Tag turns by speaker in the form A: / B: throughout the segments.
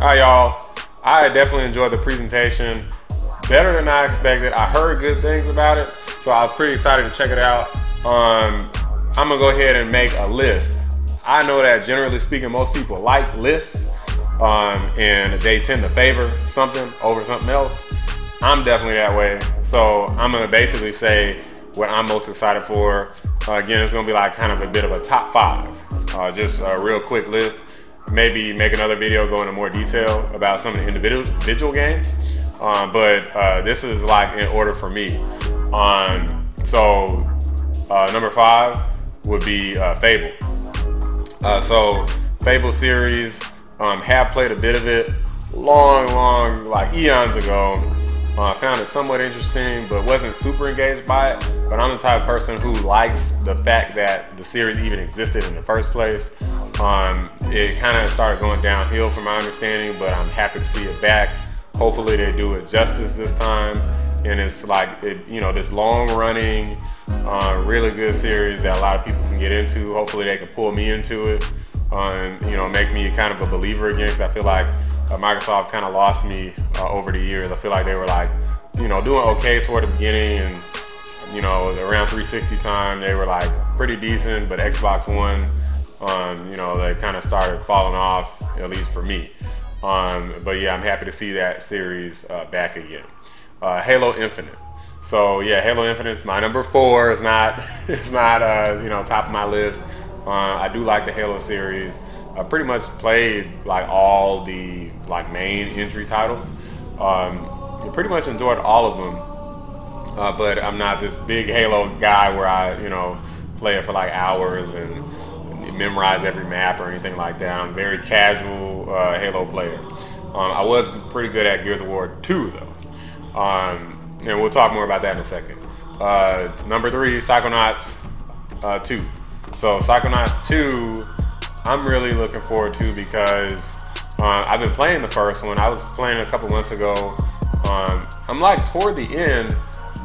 A: All right, y'all. I definitely enjoyed the presentation. Better than I expected. I heard good things about it, so I was pretty excited to check it out. I'm gonna go ahead and make a list. I know that generally speaking, most people like lists, and they tend to favor something over something else. I'm definitely that way. So I'm gonna basically say what I'm most excited for. Again, it's gonna be like kind of a bit of a top 5. Just a real quick list. Maybe make another video go into more detail about some of the individual games. But this is like in order for me. So number 5 would be Fable. So Fable series, have played a bit of it long, like eons ago. Found it somewhat interesting, but wasn't super engaged by it. But I'm the type of person who likes the fact that the series even existed in the first place. It kind of started going downhill from my understanding, but I'm happy to see it back. Hopefully they do it justice this time. And it's like, this long running, really good series that a lot of people can get into. Hopefully they can pull me into it, and make me kind of a believer again, because I feel like Microsoft kind of lost me over the years. I feel like they were like, doing okay toward the beginning, and around 360 time they were like pretty decent, but Xbox One, they kind of started falling off, at least for me. But yeah, I'm happy to see that series back again. Halo Infinite. So yeah, Halo Infinite is my number 4. It's not top of my list. I do like the Halo series. I pretty much played like all the main entry titles. I pretty much enjoyed all of them. But I'm not this big Halo guy where I play it for like hours and memorize every map or anything like that. I'm a very casual Halo player. I was pretty good at Gears of War 2 though. And we'll talk more about that in a second. Number 3, Psychonauts 2. So Psychonauts 2, I'm really looking forward to, because I've been playing the first one. I was playing a couple months ago. I'm like toward the end,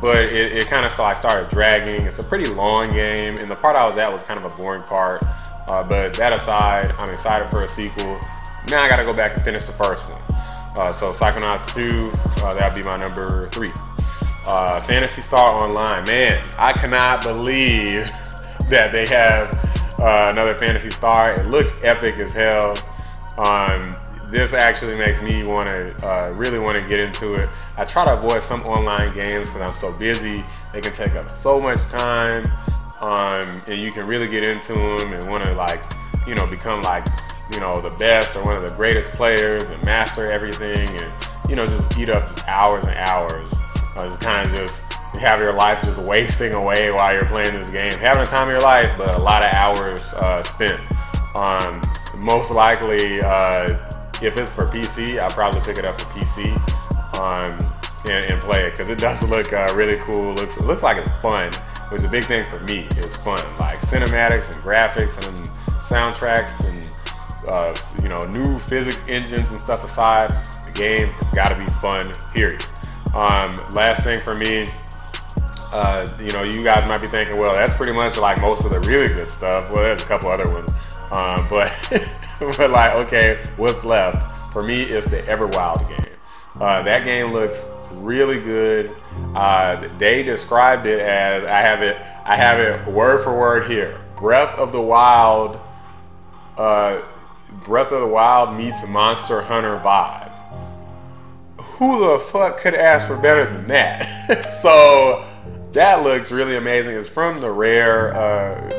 A: but it kind of started dragging. It's a pretty long game, and the part I was at was kind of a boring part. But that aside, I'm excited for a sequel. Now I gotta go back and finish the first one. So Psychonauts 2, that'd be my number 3. Phantasy Star Online. Man, I cannot believe that they have another Phantasy Star. It looks epic as hell. This actually makes me really want to get into it. I try to avoid some online games because I'm so busy. They can take up so much time, and you can really get into them and want to become the best or one of the greatest players and master everything, and just eat up just hours and hours. Just kind of you have your life just wasting away while you're playing this game. Having the time of your life, but a lot of hours spent. Most likely, if it's for PC, I'll probably pick it up for PC and play it, because it does look really cool. It looks like it's fun, which is a big thing for me. It's fun, like cinematics and graphics and soundtracks and new physics engines and stuff aside. The game has got to be fun, period. Last thing for me, you guys might be thinking, well, that's pretty much like most of the really good stuff. Well, there's a couple other ones, but like, okay, what's left? For me, it's the Everwild game. That game looks really good. They described it as, I have it word for word here. Breath of the Wild meets Monster Hunter vibe. Who the fuck could ask for better than that? So that looks really amazing. It's from the Rare,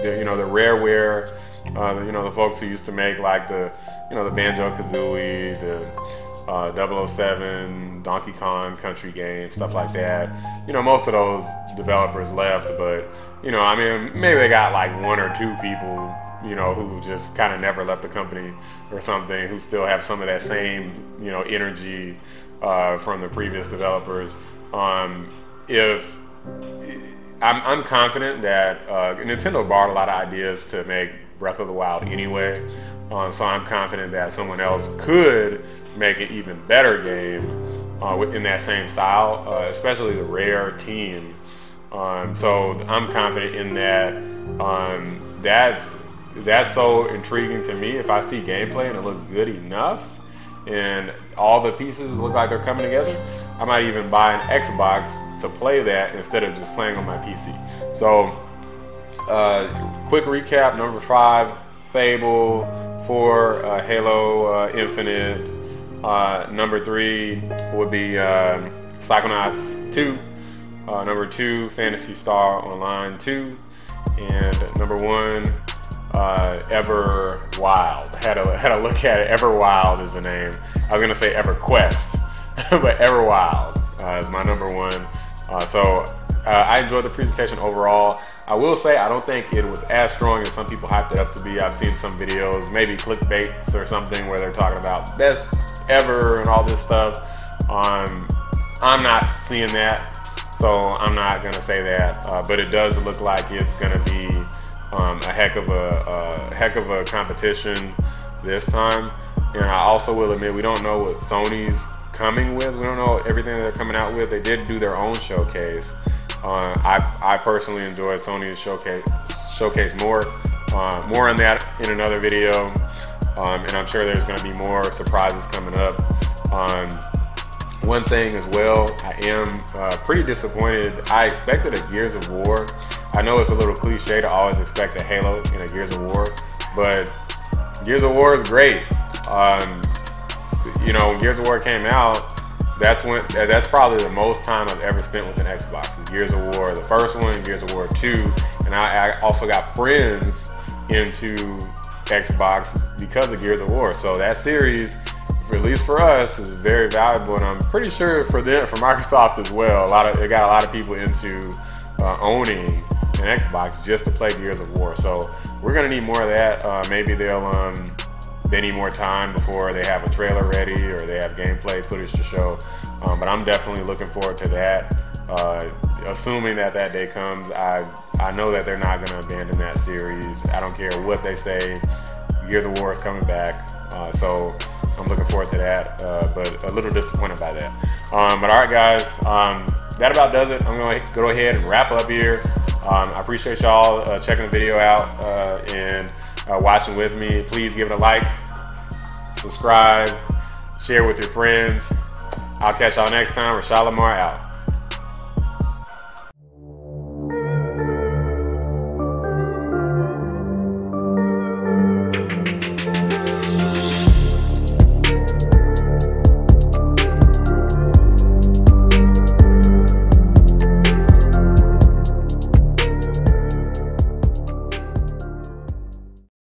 A: the Rareware, the folks who used to make like the Banjo-Kazooie, the 007, Donkey Kong Country games, stuff like that. Most of those developers left, but maybe they got like 1 or 2 people, who just kind of never left the company or something, who still have some of that same, energy from the previous developers. If I'm confident that Nintendo borrowed a lot of ideas to make Breath of the Wild anyway, so I'm confident that someone else could make an even better game in that same style, especially the Rare team. So I'm confident in that. That's so intriguing to me. If I see gameplay and it looks good enough, and all the pieces look like they're coming together, I might even buy an Xbox to play that instead of just playing on my PC. So, quick recap: number 5, Fable. 4, Halo Infinite. Number 3 would be Psychonauts 2. Number 2, Phantasy Star Online 2. And number 1, Everwild. Had a look at it. Everwild is the name. I was gonna say EverQuest, but Everwild is my number 1. So I enjoyed the presentation overall. I will say I don't think it was as strong as some people hyped it up to be. I've seen some videos, maybe clickbaits or something, where they're talking about best ever and all this stuff. I'm not seeing that, so I'm not gonna say that. But it does look like it's gonna be a heck of a competition this time. And I also will admit, we don't know what Sony's coming with. We don't know everything that they're coming out with. They did do their own showcase. I personally enjoyed Sony's showcase more. More on that in another video. And I'm sure there's going to be more surprises coming up. One thing as well, I am pretty disappointed. I expected a Gears of War. I know it's a little cliche to always expect a Halo in a Gears of War, but Gears of War is great. You know, when Gears of War came out, that's probably the most time I've ever spent with an Xbox. Is Gears of War, the first one, Gears of War 2, and I also got friends into Xbox because of Gears of War. So that series, at least for us, is very valuable, and I'm pretty sure for Microsoft as well. It got a lot of people into owning an Xbox just to play Gears of War. So we're gonna need more of that. Maybe they need more time before they have a trailer ready or they have gameplay footage to show. But I'm definitely looking forward to that. Assuming that day comes, I know that they're not going to abandon that series. I don't care what they say. Gears of War is coming back. So I'm looking forward to that, but a little disappointed by that. But all right, guys, that about does it. I'm going to go ahead and wrap up here. I appreciate y'all checking the video out and watching with me. Please give it a like, subscribe, share with your friends. I'll catch y'all next time. Roshad Lamar out.